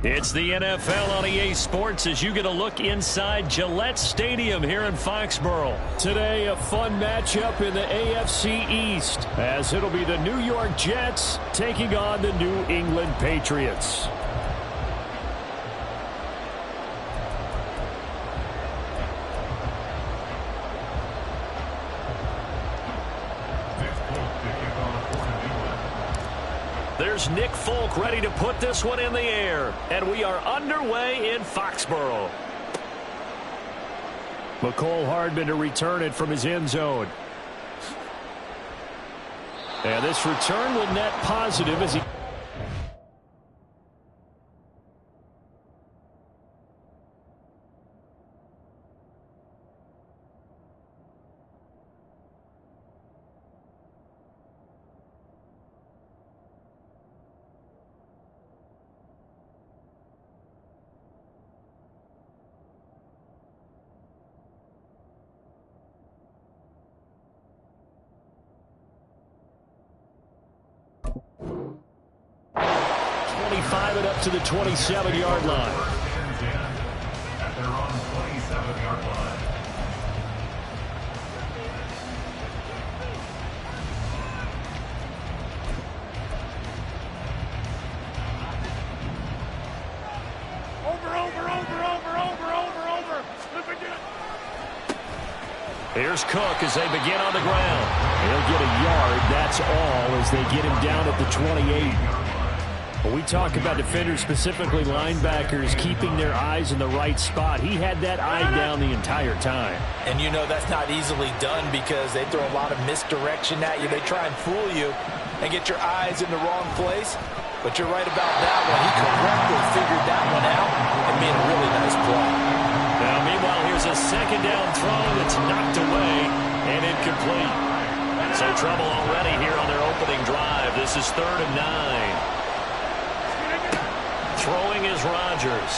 It's the NFL on EA Sports as you get a look inside Gillette Stadium here in Foxborough. Today, a fun matchup in the AFC East as it'll be the New York Jets taking on the New England Patriots. There's Nick Folk ready to put this one in the air. And we are underway in Foxborough. McCole Hardman to return it from his end zone. And this return will net positive as he... it up to the 27-yard line. At their own 27-yard line. Over. Here's Cook as they begin on the ground. He'll get a yard, that's all, as they get him down at the 28. When we talk about defenders, specifically linebackers, keeping their eyes in the right spot, he had that eye down the entire time. And you know that's not easily done because they throw a lot of misdirection at you. They try and fool you and get your eyes in the wrong place. But you're right about that one. He correctly figured that one out and made a really nice play. Now, meanwhile, here's a second down throw that's knocked away and incomplete. So trouble already here on their opening drive. This is 3rd and 9. Throwing is Rodgers.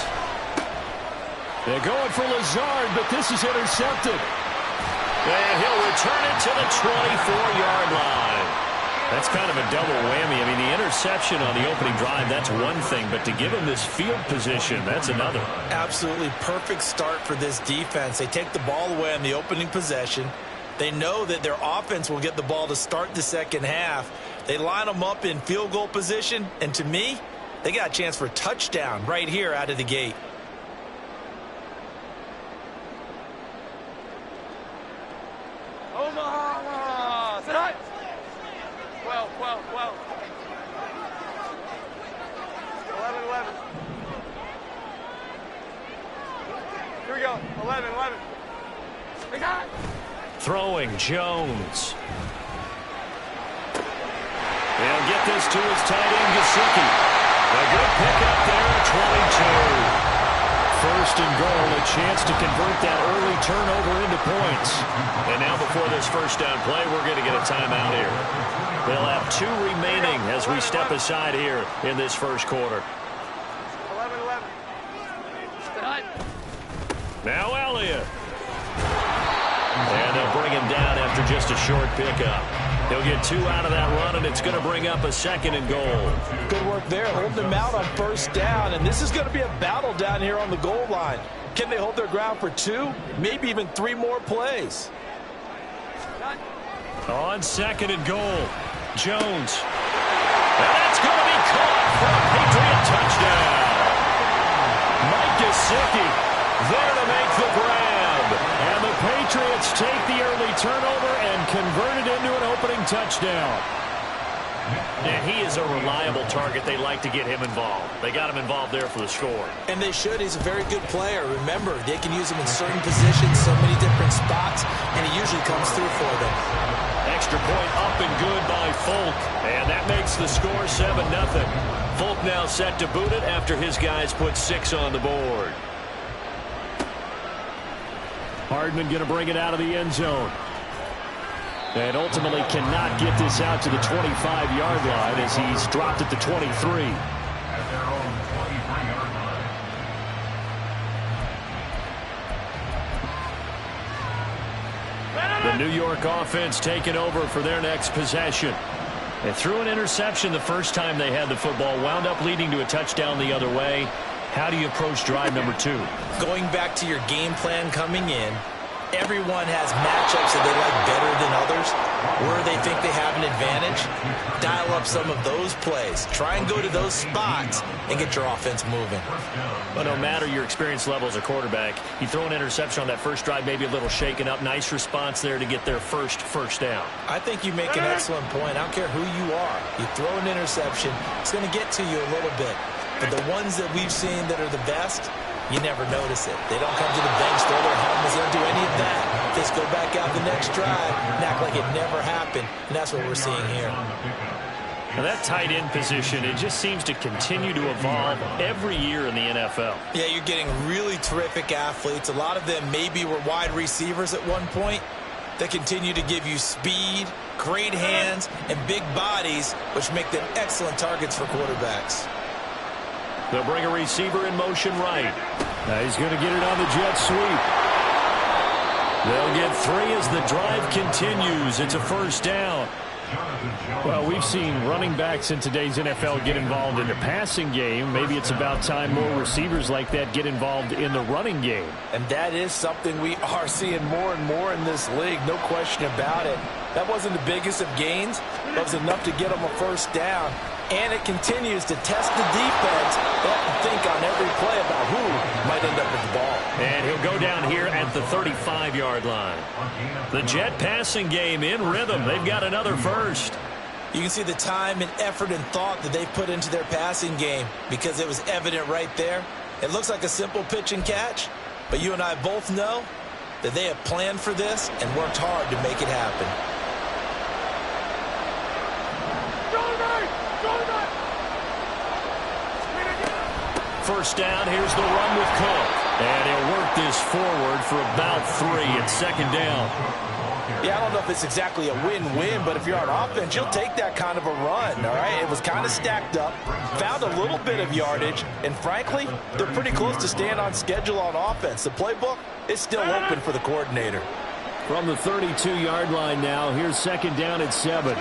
They're going for Lazard, but this is intercepted. And he'll return it to the 24-yard line. That's kind of a double whammy. I mean, the interception on the opening drive, that's one thing, but to give him this field position, that's another. Absolutely perfect start for this defense. They take the ball away on the opening possession. They know that their offense will get the ball to start the second half. They line them up in field goal position, and to me, they got a chance for a touchdown right here out of the gate. Omaha! Tonight! 12, 12, 12. 11, 11. Here we go. 11, 11. Big high. Throwing Jones. He'll get this to his tight end, Gesicki. A good pickup there, 22. First and goal, a chance to convert that early turnover into points. And now before this first down play, we're going to get a timeout here. They'll have 2 remaining as we step aside here in this first quarter. 11, 11. Now Elliott. And they'll bring him down after just a short pickup. He'll get 2 out of that run, and it's going to bring up a second and goal. Good work there, holding them out on first down, and this is going to be a battle down here on the goal line. Can they hold their ground for 2, maybe even 3 more plays? On second and goal, Jones. And that's going to be caught for a Patriot touchdown. Mike Gesicki there to make the grab. And the Patriots take the early turnover and convert it into an opening touchdown. And he is a reliable target. They like to get him involved. They got him involved there for the score. And they should. He's a very good player. Remember, they can use him in certain positions, so many different spots, and he usually comes through for them. Extra point up and good by Folk. And that makes the score 7-0. Folk now set to boot it after his guys put 6 on the board. Hardman going to bring it out of the end zone. And ultimately cannot get this out to the 25-yard line as he's dropped at the 23. At their own 23-yard line. The New York offense taking over for their next possession. They threw an interception the first time they had the football, wound up leading to a touchdown the other way. How do you approach drive number 2? Going back to your game plan coming in, everyone has matchups that they like better than others, where they think they have an advantage. Dial up some of those plays. Try and go to those spots and get your offense moving. But no matter your experience level as a quarterback, you throw an interception on that first drive, maybe a little shaken up. Nice response there to get their first down. I think you make an excellent point. I don't care who you are. You throw an interception, it's going to get to you a little bit. But the ones that we've seen that are the best, you never notice it. They don't come to the bench, throw their helmets, they don't do any of that. Just go back out the next drive and act like it never happened. And that's what we're seeing here. And that tight end position, it just seems to continue to evolve every year in the NFL. Yeah, you're getting really terrific athletes. A lot of them maybe were wide receivers at one point. They continue to give you speed, great hands, and big bodies, which make them excellent targets for quarterbacks. They'll bring a receiver in motion right. He's going to get it on the jet sweep. They'll get 3 as the drive continues. It's a first down. Well, we've seen running backs in today's NFL get involved in the passing game. Maybe it's about time more receivers like that get involved in the running game. And that is something we are seeing more and more in this league, no question about it. That wasn't the biggest of gains, but it was enough to get them a first down. And it continues to test the defense. They have to think on every play about who might end up with the ball. And he'll go down here at the 35-yard line. The Jet passing game in rhythm. They've got another first. You can see the time and effort and thought that they put into their passing game because it was evident right there. It looks like a simple pitch and catch, but you and I both know that they have planned for this and worked hard to make it happen. First down, here's the run with Cook. And he'll work this forward for about 3. It's second down. Yeah, I don't know if it's exactly a win-win, but if you're on offense, you'll take that kind of a run, all right? It was kind of stacked up, found a little bit of yardage, and frankly, they're pretty close to staying on schedule on offense. The playbook is still open for the coordinator. From the 32-yard line now, here's second down at 7.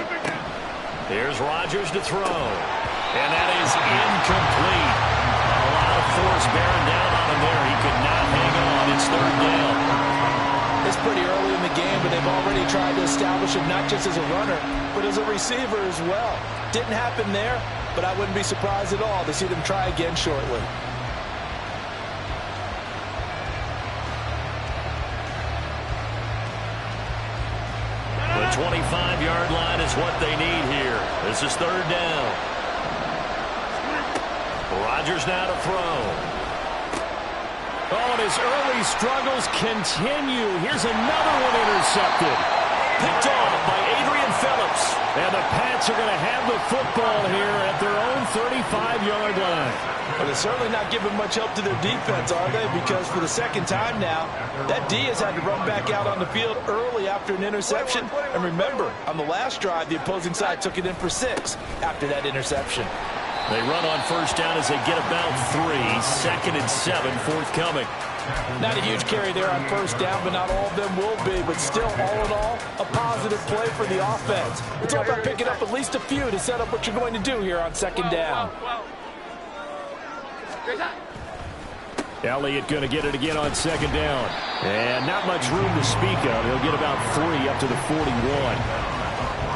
Here's Rodgers to throw. And that is incomplete. A lot of force bearing down on him there. He could not hang on. It's third down. It's pretty early in the game, but they've already tried to establish him not just as a runner, but as a receiver as well. Didn't happen there, but I wouldn't be surprised at all to see them try again shortly. The 25-yard line is what they need here. This is third down. Rodgers now to throw. Oh, and his early struggles continue. Here's another one intercepted. Picked off by Adrian Phillips. And the Pats are going to have the football here at their own 35-yard line. Well, they're certainly not giving much help to their defense, are they? Because for the second time now, that D has had to run back out on the field early after an interception. And remember, on the last drive, the opposing side took it in for 6 after that interception. They run on first down as they get about 3. 2nd and 7 forthcoming. Not a huge carry there on first down, but not all of them will be. But still, all in all, a positive play for the offense. It's all about picking up at least a few to set up what you're going to do here on second down. Elliott going to get it again on second down. And not much room to speak of. He'll get about 3 up to the 41.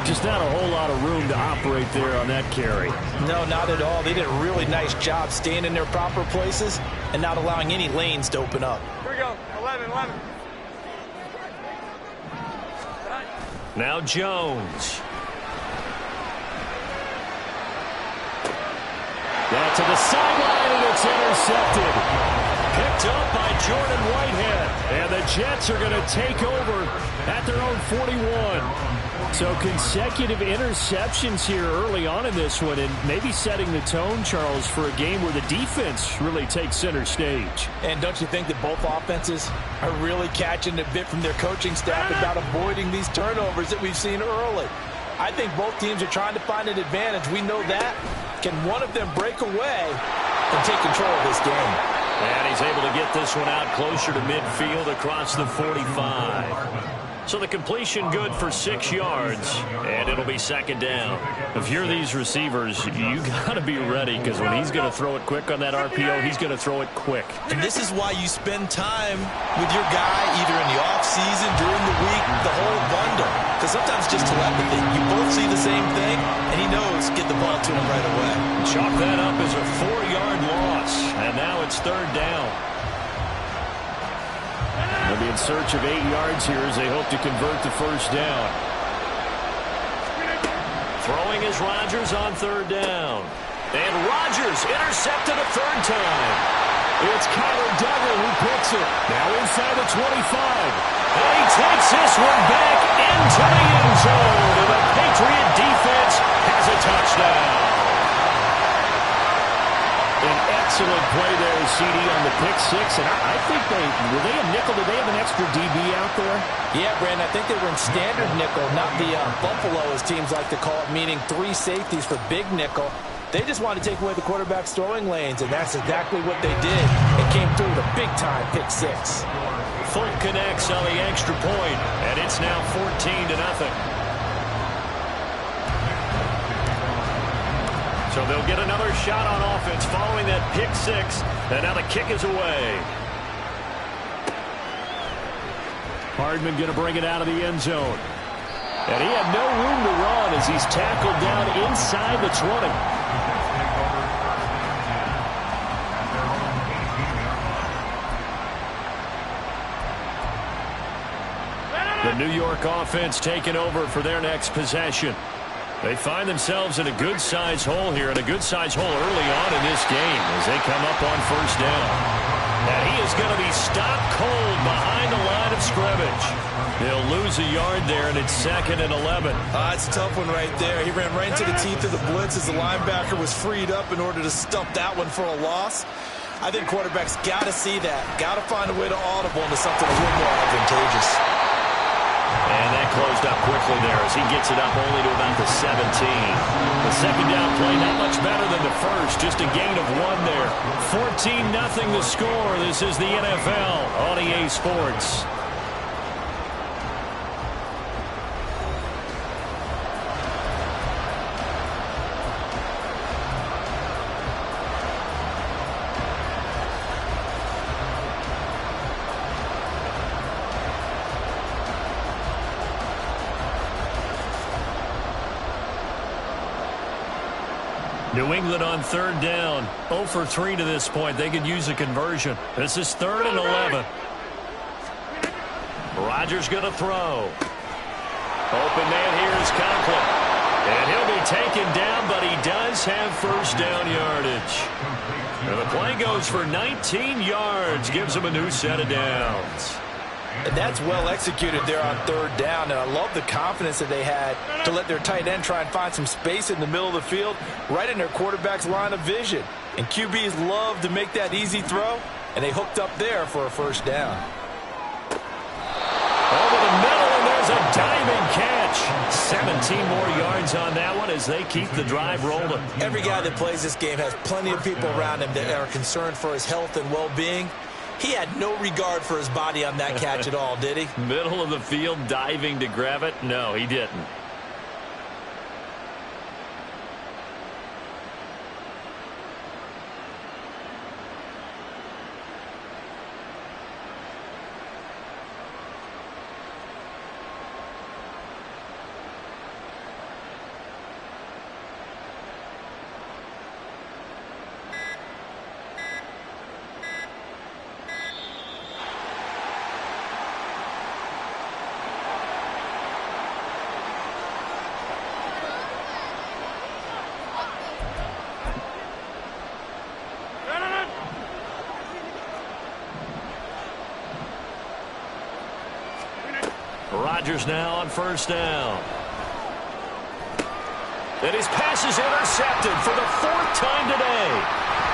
Just not a whole lot of room to operate there on that carry. No, not at all. They did a really nice job staying in their proper places and not allowing any lanes to open up. Here we go. 11. Now Jones. That's to the sideline, and it's intercepted. Picked up by Jordan Whitehead. And the Jets are going to take over at their own 41. So consecutive interceptions here early on in this one, and maybe setting the tone, Charles, for a game where the defense really takes center stage. And don't you think that both offenses are really catching a bit from their coaching staff about avoiding these turnovers that we've seen early? I think both teams are trying to find an advantage. We know that. Can one of them break away and take control of this game? And he's able to get this one out closer to midfield across the 45. So the completion good for 6 yards, and it'll be second down. If you're these receivers, you got to be ready, because when he's going to throw it quick on that RPO, he's going to throw it quick. And this is why you spend time with your guy either in the offseason, during the week, the whole bundle. Because sometimes just telepathy. You both see the same thing, and he knows get the ball to him right away. Chalk that up as a 4-yard loss, and now it's third down. They'll be in search of 8 yards here as they hope to convert the first down. Throwing is Rodgers on third down. And Rodgers intercepted a third time. It's Kyler Duggar who picks it. Now inside the 25. And he takes this one back into the end zone. And the Patriot defense has a touchdown. An excellent play there, CD, on the pick 6. And I think were they a nickel? Did they have an extra DB out there? Yeah, Brandon, I think they were in standard nickel, not the Buffalo, as teams like to call it, meaning 3 safeties for big nickel. They just wanted to take away the quarterback's throwing lanes, and that's exactly what they did. It came through with a big-time pick 6. Fulk connects on the extra point, and it's now 14-0. So they'll get another shot on offense following that pick 6, and now the kick is away. Hardman going to bring it out of the end zone. And he had no room to run as he's tackled down inside the 20. The New York offense taking over for their next possession. They find themselves in a good-sized hole here, and a good-sized hole early on in this game as they come up on first down. And he is going to be stopped cold behind the line of scrimmage. They'll lose a yard there, and it's 2nd and 11. It's a tough one right there. He ran right into the teeth of the blitz as the linebacker was freed up in order to stump that one for a loss. I think quarterbacks got to see that. Got to find a way to audible into something a little more advantageous. And that closed up quickly there as he gets it up only to about the 17. The second down play not much better than the first, just a gain of 1 there. 14-0 the score. This is the NFL on EA Sports. New England on third down. 0 for 3 to this point. They could use a conversion. This is 3rd and 11. Rodgers going to throw. Open man here is Conklin. And he'll be taken down, but he does have first down yardage. And the play goes for 19 yards. Gives him a new set of downs. And that's well executed there on third down, and I love the confidence that they had to let their tight end try and find some space in the middle of the field, right in their quarterback's line of vision. And QBs love to make that easy throw, and they hooked up there for a first down. Over the middle, and there's a diving catch. 17 more yards on that one as they keep the drive rolling. Every guy that plays this game has plenty of people around him that are concerned for his health and well-being. He had no regard for his body on that catch at all, did he? Middle of the field, diving to grab it? No, he didn't. Rodgers now on first down. And his pass is intercepted for the 4th time today.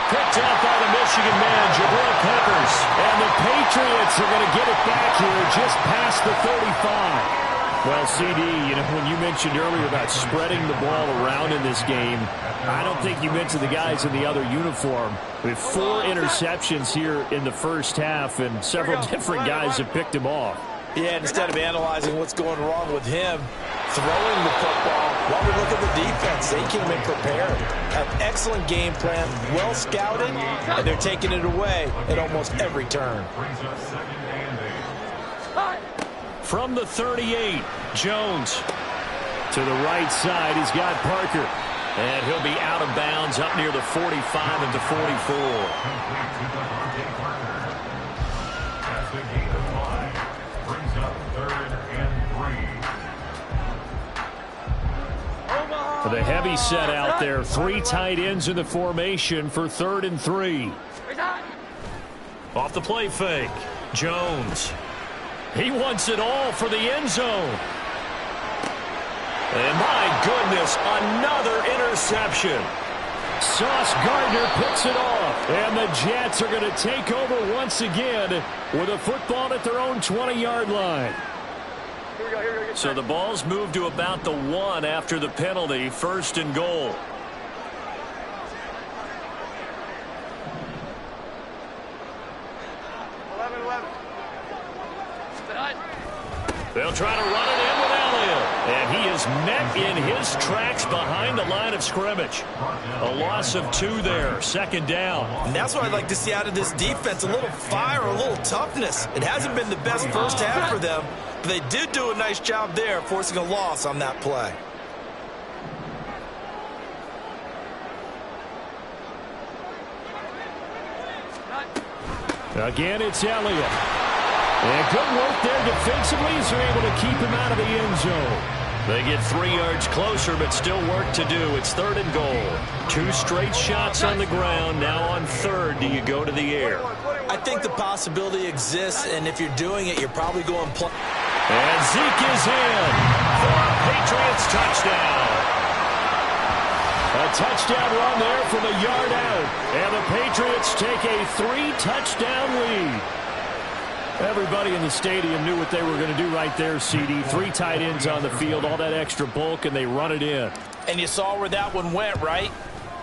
Picked out by the Michigan man, Jabril Peppers. And the Patriots are going to get it back here just past the 35. Well, CD, you know, when you mentioned earlier about spreading the ball around in this game, I don't think you mentioned the guys in the other uniform. With 4 interceptions here in the first half, and several different guys have picked him off. Yeah, instead of analyzing what's going wrong with him, throwing the football, while we look at the defense, they came in prepared. Have excellent game plan, well scouted, and they're taking it away at almost every turn. From the 38, Jones. To the right side, he's got Parker. And he'll be out of bounds up near the 45 at the 44. The heavy set out there. 3 tight ends in the formation for 3rd and 3. Off the play fake. Jones. He wants it all for the end zone. And my goodness, another interception. Sauce Gardner picks it off. And the Jets are going to take over once again with a football at their own 20-yard line. So the ball's moved to about the 1 after the penalty. 1st and goal. They'll try to run it in with Elliott. And he is met in his tracks behind the line of scrimmage. A loss of 2 there. 2nd down. And that's what I'd like to see out of this defense. A little fire, a little toughness. It hasn't been the best first half for them, but they did do a nice job there, forcing a loss on that play. Again, it's Elliott. And good work there defensively as they're able to keep him out of the end zone. They get 3 yards closer, but still work to do. It's 3rd and goal. 2 straight shots on the ground. Now on 3rd, do you go to the air? I think the possibility exists, and if you're doing it, you're probably going play. And Zeke is in for a Patriots touchdown. A touchdown run there from a yard out. And the Patriots take a 3-touchdown lead. Everybody in the stadium knew what they were going to do right there, CD. 3 tight ends on the field, all that extra bulk, and they run it in. And you saw where that one went, right?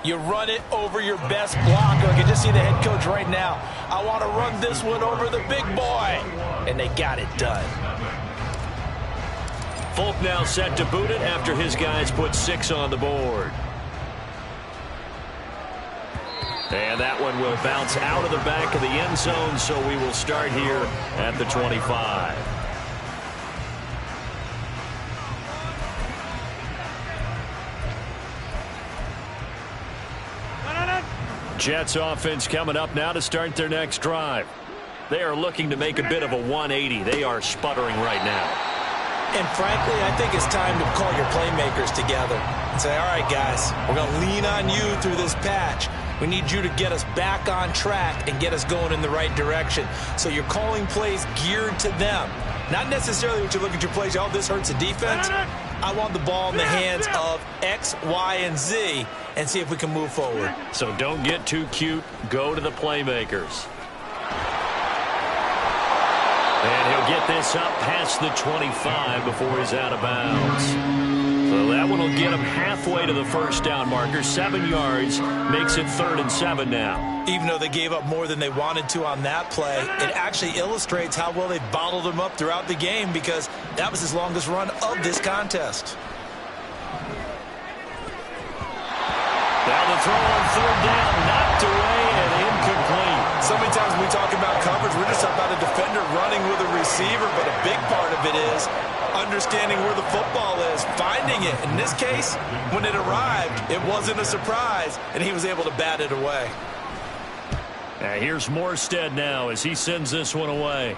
You run it over your best blocker. I can just see the head coach right now. I want to run this one over the big boy. And they got it done. Folk now set to boot it after his guys put 6 on the board. And that one will bounce out of the back of the end zone, so we will start here at the 25. Jets offense coming up now to start their next drive. They are looking to make a bit of a 180. They are sputtering right now. And frankly, I think it's time to call your playmakers together and say, all right, guys, we're going to lean on you through this patch. We need you to get us back on track and get us going in the right direction. So you're calling plays geared to them. Not necessarily what you look at your plays, oh, this hurts the defense. I want the ball in the hands of X, Y, and Z and see if we can move forward. So don't get too cute. Go to the playmakers. And he'll get this up past the 25 before he's out of bounds. So that one will get him halfway to the first down marker. 7 yards makes it 3rd and 7 now. Even though they gave up more than they wanted to on that play, it actually illustrates how well they bottled him up throughout the game because that was his longest run of this contest. Now the throw on 3rd down, knocked away and incomplete. So many times when we talk about coverage, we're just talking about a defender running with a receiver, but a big part of it is understanding where the football is, finding it. In this case, when it arrived, it wasn't a surprise, and he was able to bat it away. Here's Morstead now as he sends this one away.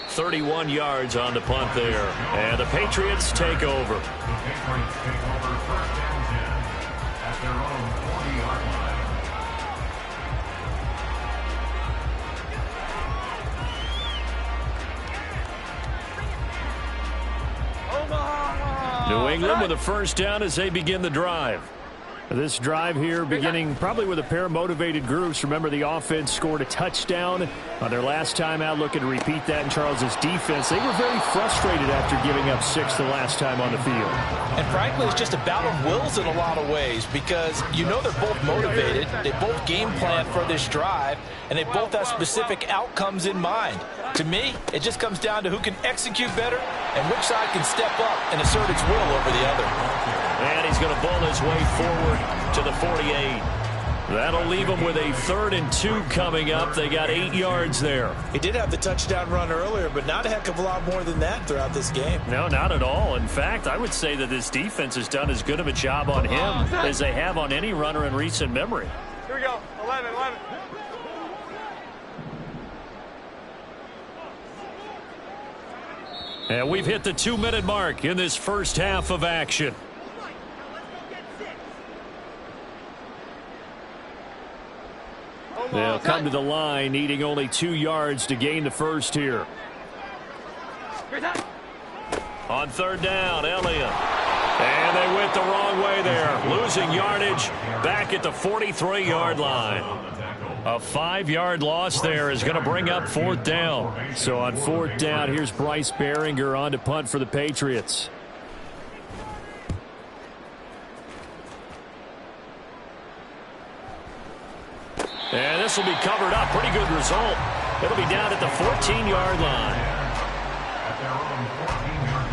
31 yards on the punt there. And the Patriots take over. The Patriots take over 1st down 10 at their own 40-yard line. New England with a first down as they begin the drive. This drive here beginning probably with a pair of motivated groups. Remember, the offense scored a touchdown on their last time out. Looking to repeat that in Charles's defense. They were very frustrated after giving up 6 the last time on the field. And frankly, it's just a battle of wills in a lot of ways because you know they're both motivated. They both game plan for this drive, and they both have specific outcomes in mind. To me, it just comes down to who can execute better and which side can step up and assert its will over the other. And he's going to bowl his way forward to the 48. That'll leave him with a 3rd and 2 coming up. They got 8 yards there. He did have the touchdown run earlier, but not a heck of a lot more than that throughout this game. No, not at all. In fact, I would say that this defense has done as good of a job on him as they have on any runner in recent memory. Here we go. 11. And we've hit the 2-minute mark in this first half of action. They'll come to the line, needing only 2 yards to gain the first here. On 3rd down, Elliott. And they went the wrong way there. Losing yardage back at the 43-yard line. A 5-yard loss there is going to bring up 4th down. So on 4th down, here's Bryce Behringer on to punt for the Patriots. And this will be covered up. Pretty good result. It'll be down at the 14-yard line. At their own 14-yard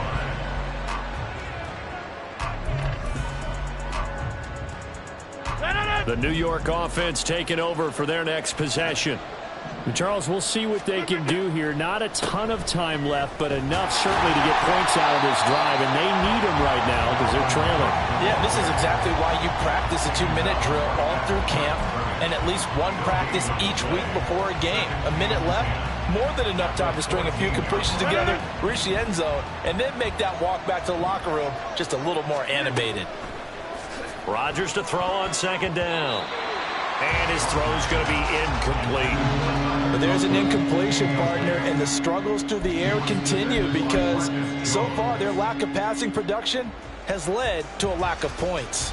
line. The New York offense taking over for their next possession. And Charles, we'll see what they can do here. Not a ton of time left, but enough certainly to get points out of this drive, and they need them right now because they're trailing. Yeah, this is exactly why you practice a 2-minute drill all through camp and at least one practice each week before a game. A minute left, more than enough time to string a few completions together, reach the end zone, and then make that walk back to the locker room just a little more animated. Rodgers to throw on 2nd down. And his throw's going to be incomplete. But there's an incompletion, partner, and the struggles through the air continue because so far their lack of passing production has led to a lack of points.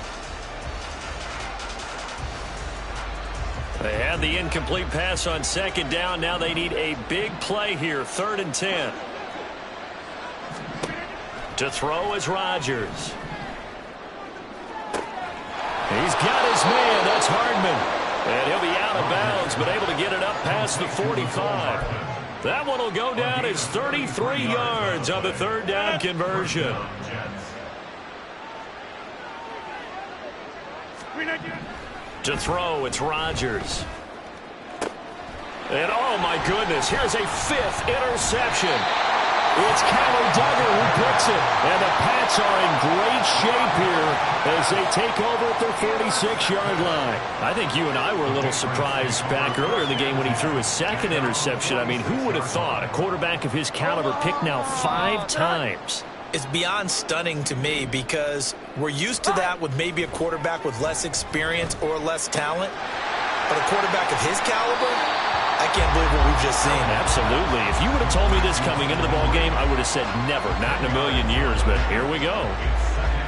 They had the incomplete pass on 2nd down. Now they need a big play here. 3rd and 10. To throw is Rodgers. He's got his man. That's Hardman. And he'll be out of bounds, but able to get it up past the 45. That one will go down as 33 yards on the 3rd down conversion. To throw, it's Rodgers. And oh my goodness, here's a 5th interception. It's Kyler Duggar who picks it. And the Pats are in great shape here as they take over at their 46-yard line. I think you and I were a little surprised back earlier in the game when he threw his second interception. I mean, who would have thought a quarterback of his caliber picked now 5 times? It's beyond stunning to me because we're used to that with maybe a quarterback with less experience or less talent. But a quarterback of his caliber, I can't believe what we've just seen. Absolutely. If you would have told me this coming into the ball game, I would have said never, not in a million years, but here we go.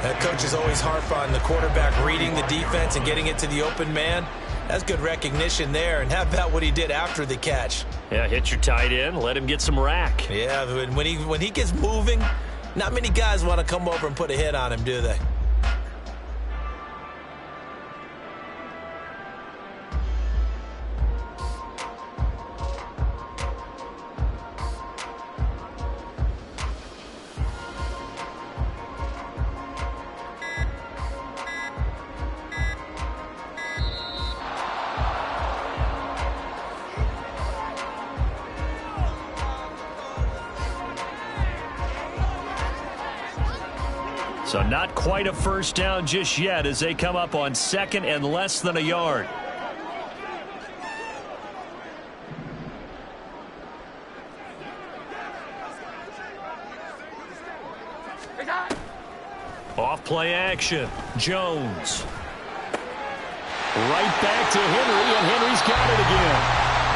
That coach is always harp on the quarterback reading the defense and getting it to the open man. That's good recognition there. And how about what he did after the catch? Yeah, hit your tight end, let him get some rack. Yeah, when he gets moving, not many guys want to come over and put a hit on him, do they? So not quite a first down just yet as they come up on 2nd and less than a yard. Off play action. Jones. Right back to Henry, and Henry's got it again.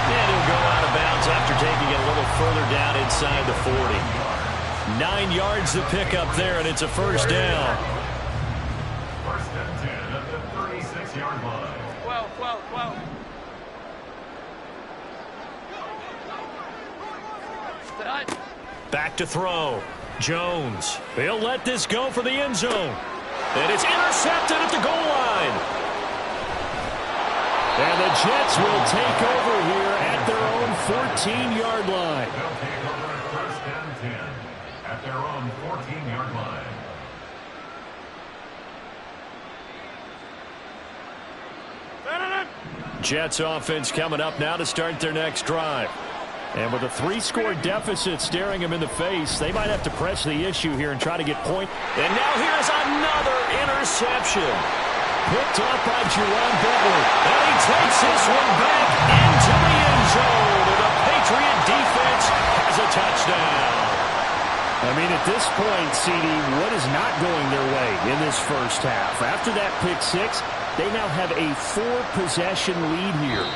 And he'll go out of bounds after taking it a little further down inside the 40. 9 yards to pick up there, and it's a first down. First and 10 at the 36-yard line. 12. Back to throw. Jones. He'll let this go for the end zone. And it's intercepted at the goal line. And the Jets will take over here at their own 14-yard line. They'll take over at first and 10 at their own 14-yard line. Jets offense coming up now to start their next drive. And with a 3-score deficit staring them in the face, they might have to press the issue here and try to get point. And now here's another interception. Picked up by Jerome Bentley. And he takes this one back into the end zone. And the Patriot defense has a touchdown. I mean, at this point, CD, what is not going their way in this first half? After that pick six, they now have a 4-possession lead here.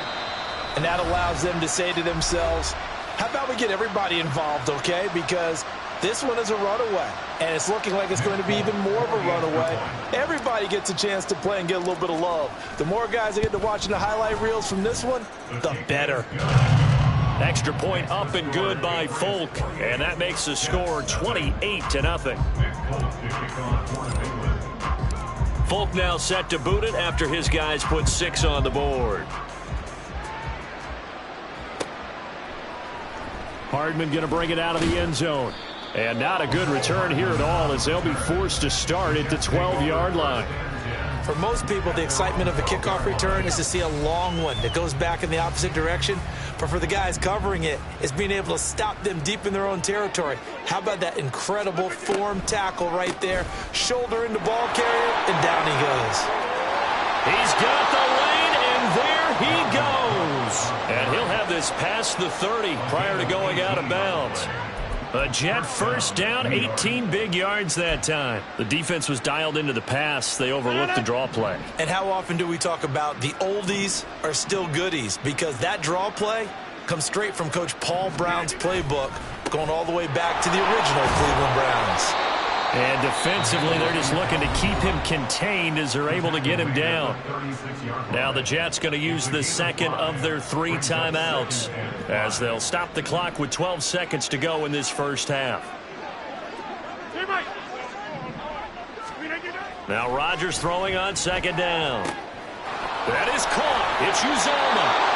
And that allows them to say to themselves, how about we get everybody involved, okay? Because this one is a runaway, and it's looking like it's going to be even more of a runaway. Everybody gets a chance to play and get a little bit of love. The more guys that get to watching the highlight reels from this one, the better. Extra point up and good by Folk, and that makes the score 28-0. Folk now set to boot it after his guys put 6 on the board. Hardman going to bring it out of the end zone. And not a good return here at all as they'll be forced to start at the 12-yard line. For most people, the excitement of a kickoff return is to see a long one that goes back in the opposite direction. But for the guys covering it, it's being able to stop them deep in their own territory. How about that incredible form tackle right there? Shoulder into ball carrier, and down he goes. He's got the lane, and there he goes. And he'll have this past the 30 prior to going out of bounds. A Jet first down, 18 big yards that time. The defense was dialed into the pass. They overlooked the draw play. And how often do we talk about the oldies are still goodies? Because that draw play comes straight from Coach Paul Brown's playbook, going all the way back to the original Cleveland Browns. And defensively, they're just looking to keep him contained as they're able to get him down. Now the Jets going to use the second of their 3 timeouts as they'll stop the clock with 12 seconds to go in this first half. Now Rodgers throwing on second down. That is caught. It's Uzomah.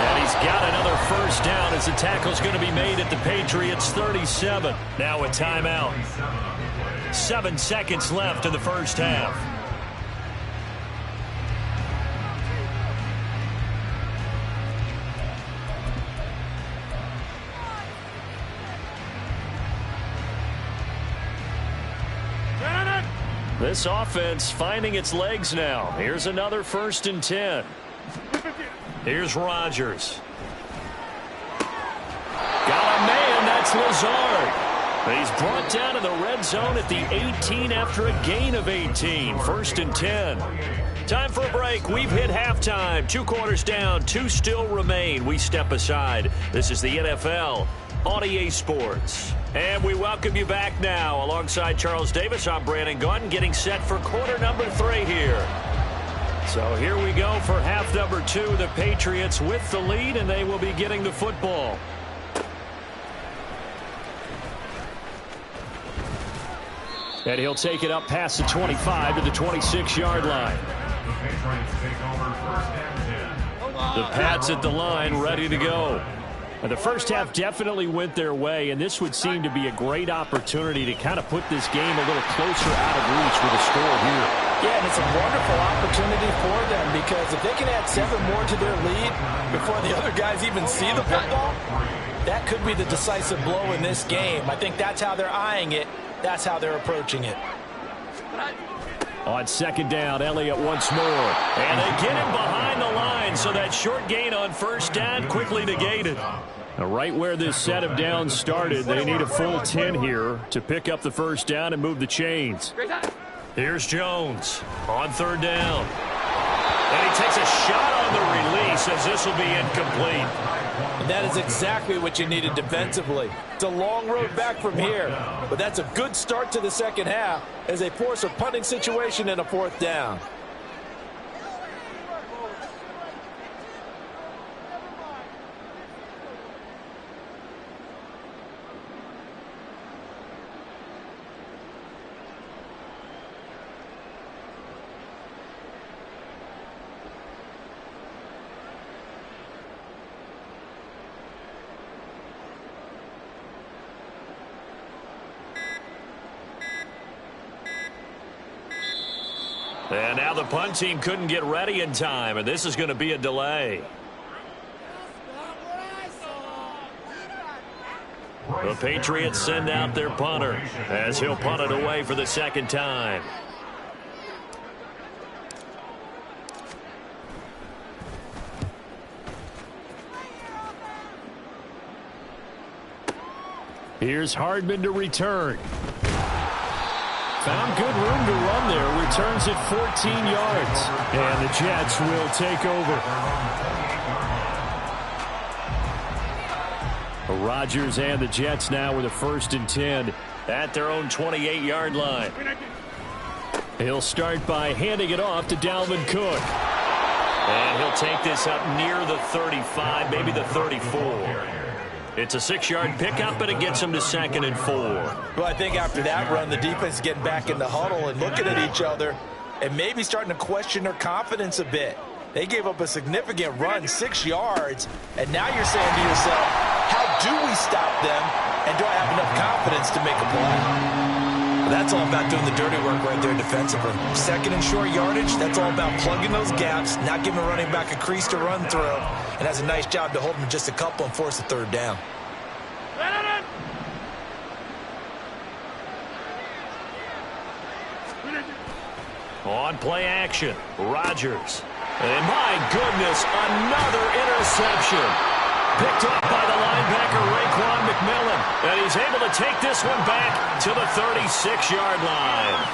And he's got another first down as the tackle's going to be made at the Patriots 37. Now a timeout. 7 seconds left in the first half. This offense finding its legs now. Here's another 1st and 10. Here's Rodgers. Got a man. That's Lazard. He's brought down to the red zone at the 18 after a gain of 18. 1st and 10. Time for a break. We've hit halftime. 2 quarters down. 2 still remain. We step aside. This is the NFL on EA Sports. And we welcome you back now. Alongside Charles Davis, I'm Brandon Gaudin, getting set for quarter number 3 here. So here we go for half number 2. The Patriots with the lead, and they will be getting the football. And he'll take it up past the 25 to the 26-yard line. The Pats at the line, ready to go. And the first half definitely went their way, and this would seem to be a great opportunity to kind of put this game a little closer out of reach with a score here. Yeah, and it's a wonderful opportunity for them, because if they can add 7 more to their lead before the other guys even see the football, that could be the decisive blow in this game. I think that's how they're eyeing it. That's how they're approaching it. On 2nd down, Elliott once more. And they get him behind the line, so that short gain on 1st down quickly negated. Now, right where this set of downs started, they need a full 10 here to pick up the 1st down and move the chains. Here's Jones on 3rd down. And he takes a shot on the release, as this will be incomplete. And that is exactly what you needed defensively. It's a long road back from here, but that's a good start to the second half as they force a punting situation in a 4th down. And now the punt team couldn't get ready in time, and this is going to be a delay. The Patriots send out their punter as he'll punt it away for the 2nd time. Here's Hardman to return. Found good room to run there. Returns it 14 yards. And the Jets will take over. Rodgers and the Jets now with a 1st and 10 at their own 28-yard line. He'll start by handing it off to Dalvin Cook. And he'll take this up near the 35, maybe the 34. It's a 6-yard pickup, but it gets him to 2nd and 4. Well, I think after that run, the defense is getting back in the huddle and looking at each other and maybe starting to question their confidence a bit. They gave up a significant run, 6 yards, and now you're saying to yourself, how do we stop them, and do I have enough confidence to make a play? Well, that's all about doing the dirty work right there defensively. 2nd and short yardage, that's all about plugging those gaps, not giving a running back a crease to run through, and has a nice job to hold them just a couple and force a 3rd down. On play action, Rodgers. And my goodness, another interception. Picked up by the linebacker, Raekwon McMillan. And he's able to take this one back to the 36-yard line.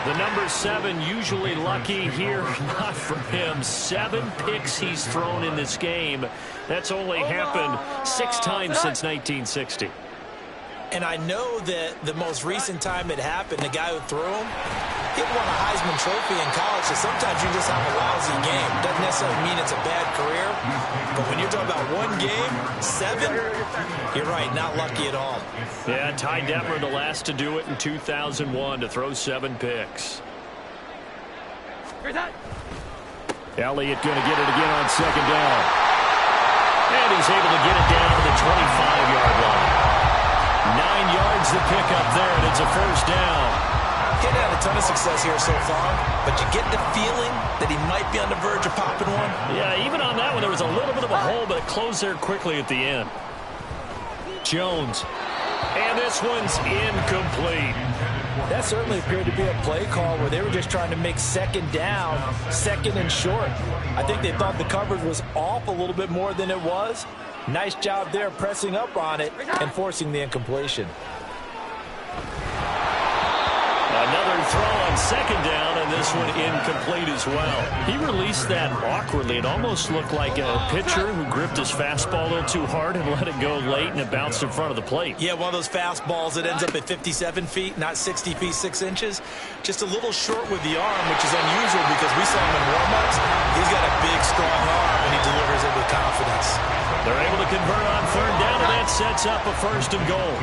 The number 7 usually lucky here, not for him. 7 picks he's thrown in this game. That's only happened 6 times since 1960. And I know that the most recent time it happened, the guy who threw him, he won a Heisman Trophy in college, so sometimes you just have a lousy game. Doesn't necessarily mean it's a bad career, but when you're talking about 1 game, 7, you're right, not lucky at all. Yeah, Ty Detmer, the last to do it in 2001, to throw 7 picks. Elliott going to get it again on 2nd down. And he's able to get it down to the 25-yard line. 9 yards to pick up there, and it's a 1st down. He's had a ton of success here so far, but you get the feeling that he might be on the verge of popping one. Yeah, even on that one, there was a little bit of a hole, but it closed there quickly at the end. Jones. And this one's incomplete. That certainly appeared to be a play call where they were just trying to make second down, second and short. I think they thought the coverage was off a little bit more than it was. Nice job there pressing up on it and forcing the incompletion. Another throw on second down, and this one incomplete as well. He released that awkwardly. It almost looked like a pitcher who gripped his fastball a little too hard and let it go late, and it bounced in front of the plate. Yeah, one of those fastballs that ends up at 57 feet, not 60 feet, 6 inches. Just a little short with the arm, which is unusual because we saw him in warm-ups. He's got a big, strong arm, and he delivers it with confidence. They're able to convert on third down, and that sets up a first and goal.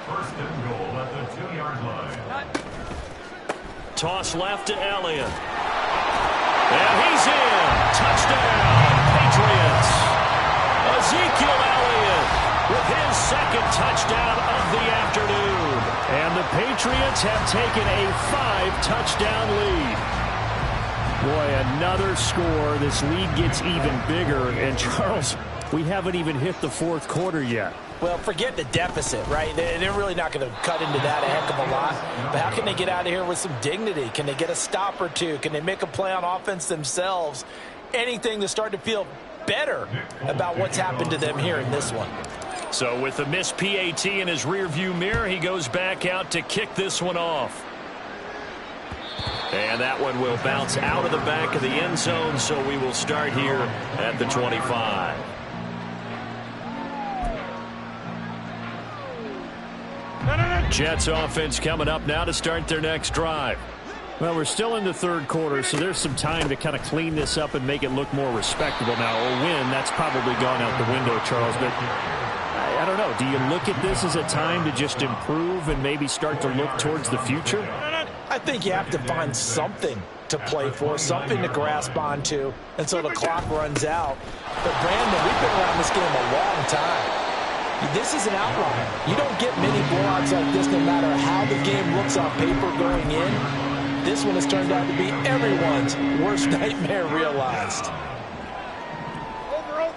First and goal at the 2-yard line. Toss left to Elliott. And he's in. Touchdown, Patriots. Ezekiel Elliott with his second touchdown of the afternoon. And the Patriots have taken a 5-touchdown lead. Boy, another score. This lead gets even bigger. And, Charles, we haven't even hit the fourth quarter yet. Well, forget the deficit, right? They're really not going to cut into that a heck of a lot. But how can they get out of here with some dignity? Can they get a stop or two? Can they make a play on offense themselves? Anything to start to feel better about what's happened to them here in this one. So with the missed PAT in his rearview mirror, he goes back out to kick this one off. And that one will bounce out of the back of the end zone, so we will start here at the 25. Jets offense coming up now to start their next drive. Well, we're still in the third quarter, so there's some time to kind of clean this up and make it look more respectable now. A win, that's probably gone out the window, Charles, but I don't know. Do you look at this as a time to just improve and maybe start to look towards the future? I think you have to find something to play for, something to grasp onto until the clock runs out. But, Brandon, we've been around this game a long time. This is an outlier. You don't get many blowouts like this no matter how the game looks on paper going in. This one has turned out to be everyone's worst nightmare realized. Over.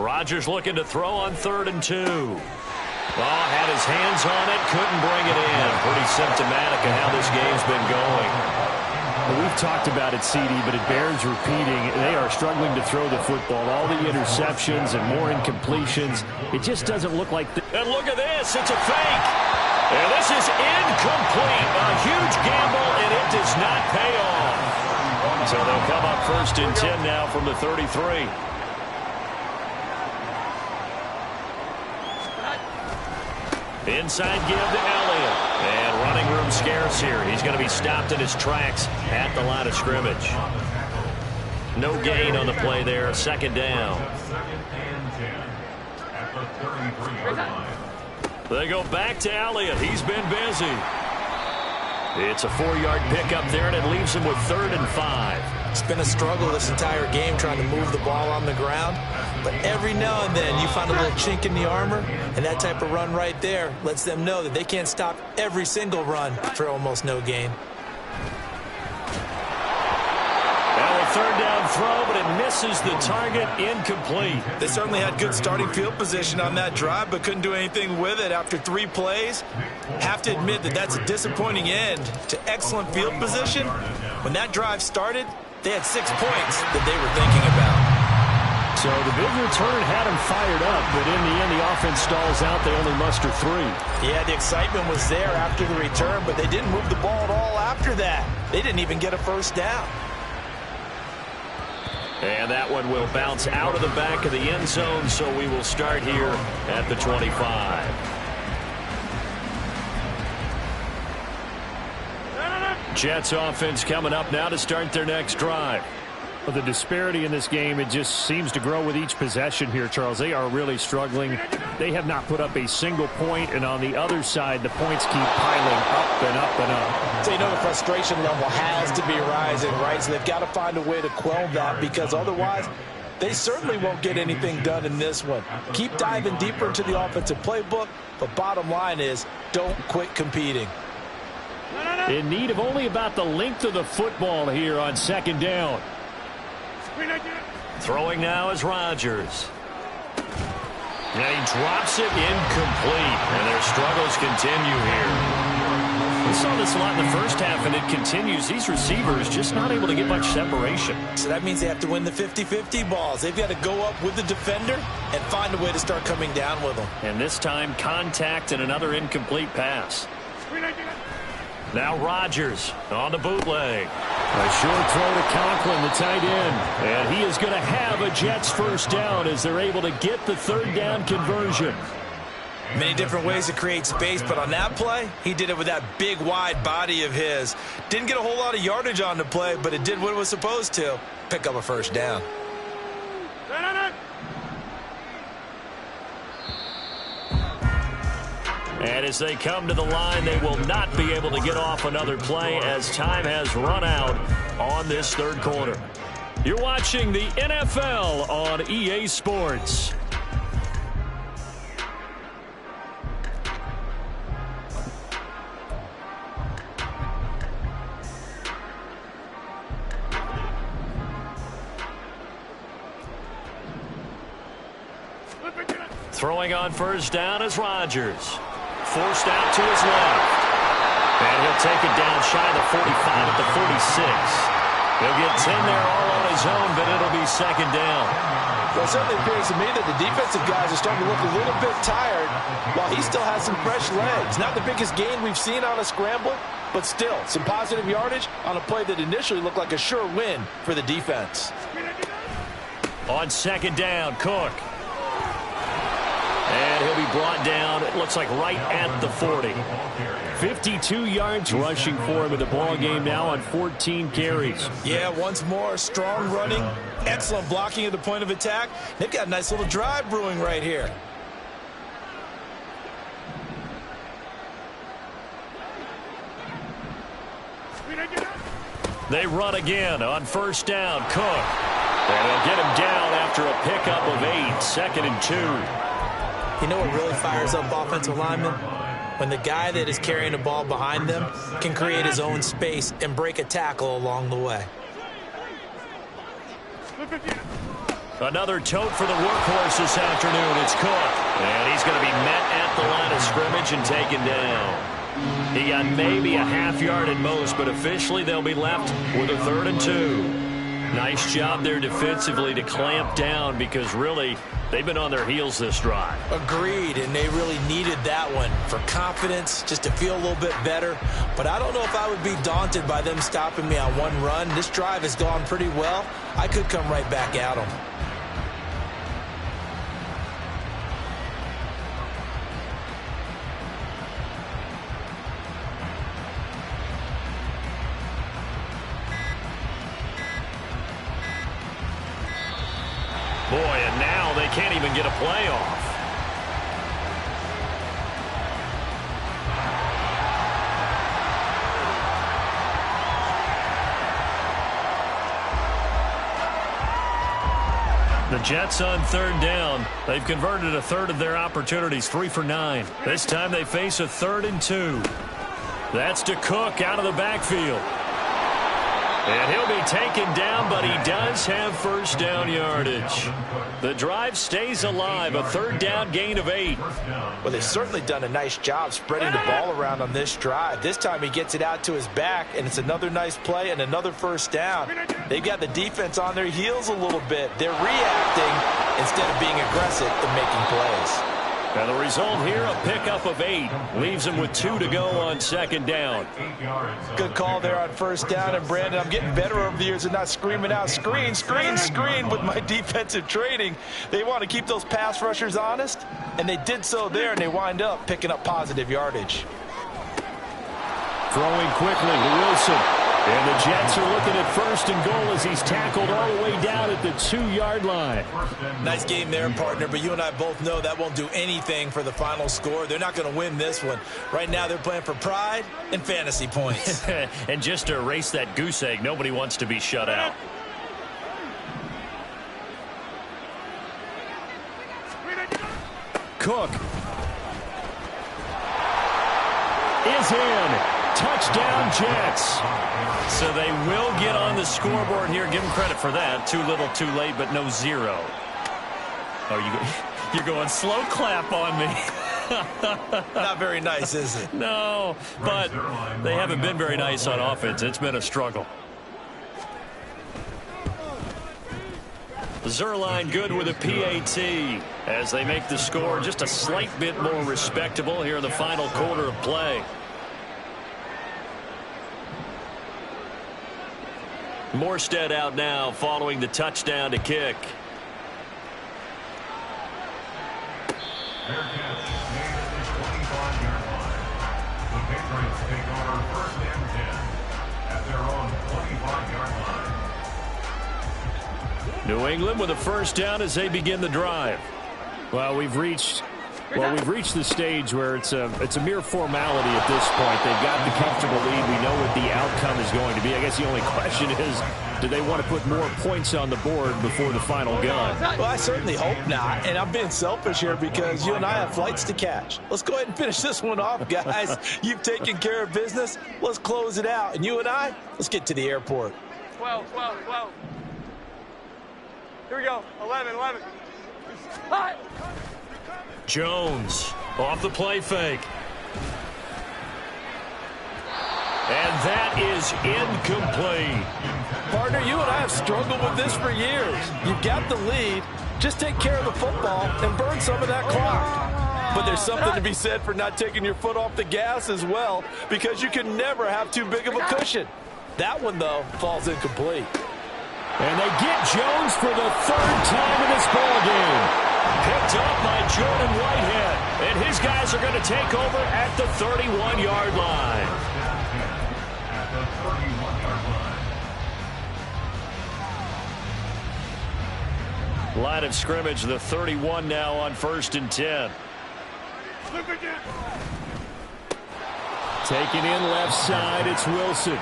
Rodgers looking to throw on 3rd and 2. Oh, had his hands on it, couldn't bring it in. Pretty symptomatic of how this game's been going. Well, we've talked about it, CD, but it bears repeating. They are struggling to throw the football. All the interceptions and more incompletions. It just doesn't look like... And look at this. It's a fake. And this is incomplete. A huge gamble, and it does not pay off. So they'll come up 1st and 10 now from the 33. Inside give to Elliott. And running room scarce here. He's going to be stopped in his tracks at the line of scrimmage. No gain on the play there. 2nd down. 2nd and 10 at the 33-yard line. They go back to Elliott. He's been busy. It's a 4-yard pickup there, and it leaves him with 3rd and 5. It's been a struggle this entire game trying to move the ball on the ground. But every now and then you find a little chink in the armor, and that type of run right there lets them know that they can't stop every single run for almost no gain. Now a 3rd down throw, but it misses the target, incomplete. They certainly had good starting field position on that drive, but couldn't do anything with it after 3 plays. Have to admit that that's a disappointing end to excellent field position. When that drive started, they had 6 points that they were thinking about. So the big return had them fired up, but in the end, the offense stalls out. They only muster 3. Yeah, the excitement was there after the return, but they didn't move the ball at all after that. They didn't even get a 1st down. And that one will bounce out of the back of the end zone, so we will start here at the 25. Jets offense coming up now to start their next drive. Well, the disparity in this game, it just seems to grow with each possession here, Charles. They are really struggling. They have not put up a single point, and on the other side, the points keep piling up and up and up. So you know the frustration level has to be rising, right? So they've got to find a way to quell that, because otherwise they certainly won't get anything done in this one. Keep diving deeper into the offensive playbook, but bottom line is don't quit competing. In need of only about the length of the football here on 2nd down. Throwing now is Rodgers. And he drops it incomplete. And their struggles continue here. We saw this a lot in the first half, and it continues. These receivers just not able to get much separation. So that means they have to win the 50-50 balls. They've got to go up with the defender and find a way to start coming down with them. And this time, contact and another incomplete pass. Now Rodgers on the bootleg. A short throw to Conklin, the tight end. And he is going to have a Jets first down as they're able to get the third down conversion. Many different ways to create space, but on that play, he did it with that big, wide body of his. Didn't get a whole lot of yardage on the play, but it did what it was supposed to. Pick up a first down. And as they come to the line, they will not be able to get off another play as time has run out on this third quarter. You're watching the NFL on EA Sports. Throwing on first down is Rodgers. Forced out to his left. And he'll take it down shy of the 45 at the 46. He'll get 10 there all on his own, but it'll be second down. Well, it certainly appears to me that the defensive guys are starting to look a little bit tired while he still has some fresh legs. Not the biggest gain we've seen on a scramble, but still some positive yardage on a play that initially looked like a sure win for the defense. On second down, Cook. And he'll be brought down, it looks like right at the 40. 52 yards rushing for him in the ball game now on 14 carries. Yeah, once more, strong running, excellent blocking at the point of attack. They've got a nice little drive brewing right here. They run again on first down, Cook. And they'll get him down after a pickup of 8, second and 2. You know what really fires up offensive linemen? When the guy that is carrying the ball behind them can create his own space and break a tackle along the way. Another tote for the workhorse this afternoon. It's Cook. And he's going to be met at the line of scrimmage and taken down. He got maybe a half yard at most, but officially they'll be left with a 3rd and 2. Nice job there defensively to clamp down because really they've been on their heels this drive. Agreed, and they really needed that one for confidence, just to feel a little bit better. But I don't know if I would be daunted by them stopping me on one run. This drive has gone pretty well. I could come right back at them. Boy, and now they can't even get a play off. The Jets on 3rd down. They've converted a 1/3 of their opportunities, 3 for 9. This time they face a 3rd and 2. That's to Cook out of the backfield. And he'll be taken down, but he does have first down yardage. The drive stays alive, a 3rd down gain of 8. Well, they've certainly done a nice job spreading the ball around on this drive. This time he gets it out to his back, and it's another nice play and another first down. They've got the defense on their heels a little bit. They're reacting instead of being aggressive and making plays. And the result here, a pickup of 8. Leaves him with 2 to go on 2nd down. Good call there on first down. And, Brandon, I'm getting better over the years and not screaming out, screen, screen, screen with my defensive training. They want to keep those pass rushers honest, and they did so there, and they wind up picking up positive yardage. Throwing quickly to Wilson. And the Jets are looking at 1st and goal as he's tackled all the way down at the 2-yard line. Nice game there, partner, but you and I both know that won't do anything for the final score. They're not going to win this one. Right now they're playing for pride and fantasy points. And just to erase that goose egg, nobody wants to be shut out. Cook is in. Touchdown, Jets. So they will get on the scoreboard here. Give them credit for that. Too little, too late, but no 0. Oh, You're going slow clap on me. Not very nice, is it? No, but they haven't been very nice on offense. It's been a struggle. Zerline good with a PAT as they make the score just a slight bit more respectable here in the final quarter of play. Morstead out now following the touchdown to kick. Fair catch made at the 25-yard line. The Patriots take over 1st and 10 at their own 25-yard line. New England with a first down as they begin the drive. Well, we've reached the stage where it's a mere formality at this point. They've got the comfortable lead. We know what the outcome is going to be. I guess the only question is, do they want to put more points on the board before the final gun? Well, I certainly hope not. And I'm being selfish here because you and I have flights to catch. Let's go ahead and finish this one off, guys. You've taken care of business. Let's close it out. And you and I, let's get to the airport. 12. Here we go. 11. Hi. Jones off the play fake. And that is incomplete. Partner, you and I have struggled with this for years. You've got the lead. Just take care of the football and burn some of that clock. But there's something to be said for not taking your foot off the gas as well, because you can never have too big of a cushion. That one, though, falls incomplete. And they get Jones for the 3rd time in this ballgame. Picked up by Jordan Whitehead. And his guys are going to take over at the 31-yard line. At the 31-yard line. Line of scrimmage, the 31 now on 1st and 10. Taken in left side, it's Wilson.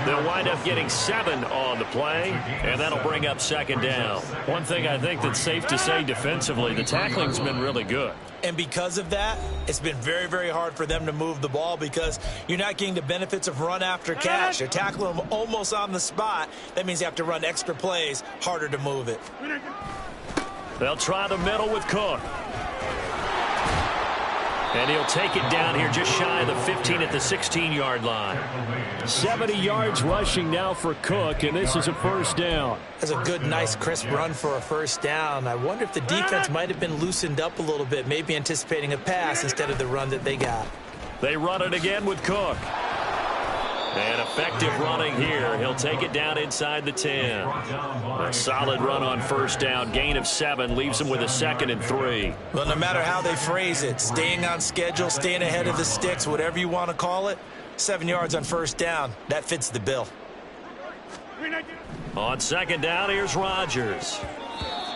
They'll wind up getting 7 on the play, and that'll bring up 2nd down. One thing I think that's safe to say defensively, the tackling's been really good. And because of that, it's been very, very hard for them to move the ball because you're not getting the benefits of run after catch. They're tackling them almost on the spot. That means you have to run extra plays, harder to move it. They'll try the middle with Cook. And he'll take it down here just shy of the 15 at the 16-yard line. 70 yards rushing now for Cook, and this is a 1st down. That's a good, nice, crisp run for a 1st down. I wonder if the defense might have been loosened up a little bit, maybe anticipating a pass instead of the run that they got. They run it again with Cook. And effective running here. He'll take it down inside the 10. A solid run on 1st down. Gain of 7 leaves him with a 2nd and 3. Well, no matter how they phrase it, staying on schedule, staying ahead of the sticks, whatever you want to call it, 7 yards on 1st down. That fits the bill. On 2nd down, here's Rodgers.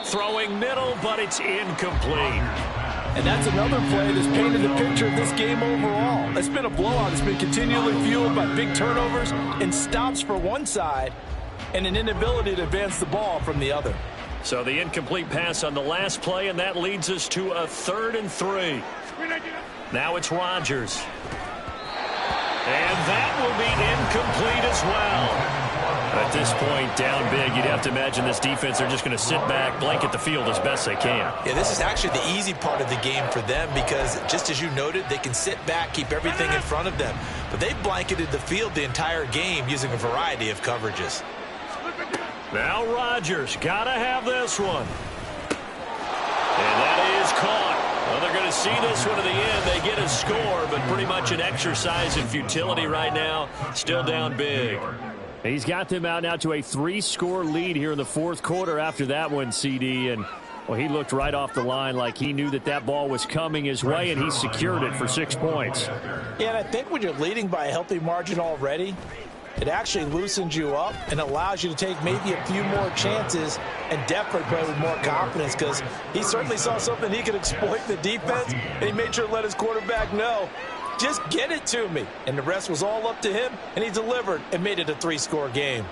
Throwing middle, but it's incomplete. And that's another play that's painted the picture of this game overall. It's been a blowout. It's been continually fueled by big turnovers and stops for one side and an inability to advance the ball from the other. So the incomplete pass on the last play, and that leads us to a 3rd and 3. Now it's Rodgers. And that will be incomplete as well. At this point, down big, you'd have to imagine this defense, they're just going to sit back, blanket the field as best they can. Yeah, this is actually the easy part of the game for them because, just as you noted, they can sit back, keep everything in front of them. But they've blanketed the field the entire game using a variety of coverages. Now Rodgers, got to have this one. And that is caught. Well, they're going to see this one to the end. They get a score, but pretty much an exercise in futility right now. Still down big. He's got them out now to a 3-score lead here in the 4th quarter after that one, CD. And, well, he looked right off the line like he knew that that ball was coming his way, and he secured it for 6 points. Yeah, and I think when you're leading by a healthy margin already, it actually loosens you up and allows you to take maybe a few more chances and definitely play with more confidence because he certainly saw something he could exploit in the defense, and he made sure to let his quarterback know, just get it to me. And the rest was all up to him, and he delivered and made it a 3-score game.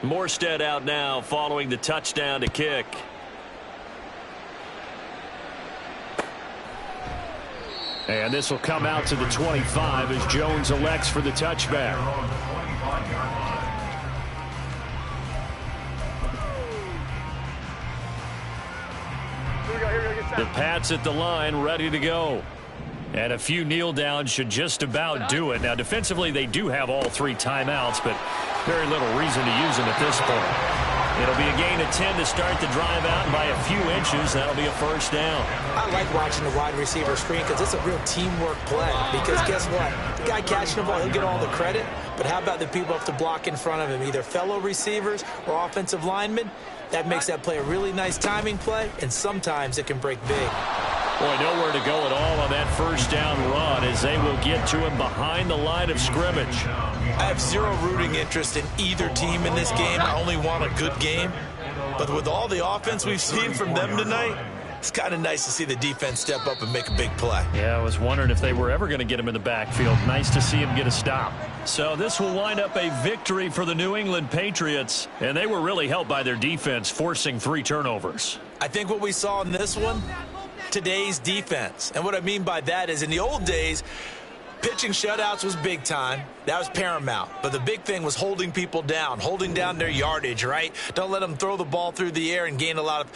Morstead out now following the touchdown to kick. And this will come out to the 25 as Jones elects for the touchback. The Pats at the line, ready to go. And a few kneel downs should just about do it. Now, defensively, they do have all 3 timeouts, but very little reason to use them at this point. It'll be a gain of 10 to start the drive out, and by a few inches, that'll be a first down. I like watching the wide receiver screen because it's a real teamwork play. Because guess what? The guy catching the ball, he'll get all the credit. But how about the people have to block in front of him, either fellow receivers or offensive linemen? That makes that play a really nice timing play, and sometimes it can break big. Boy, nowhere to go at all on that first down run as they will get to him behind the line of scrimmage. I have zero rooting interest in either team in this game. I only want a good game. But with all the offense we've seen from them tonight, it's kind of nice to see the defense step up and make a big play. Yeah, I was wondering if they were ever going to get him in the backfield. Nice to see him get a stop. So this will wind up a victory for the New England Patriots. And they were really helped by their defense, forcing 3 turnovers. I think what we saw in this one, today's defense. And what I mean by that is in the old days, pitching shutouts was big time. That was paramount. But the big thing was holding people down, holding down their yardage, right? Don't let them throw the ball through the air and gain a lot of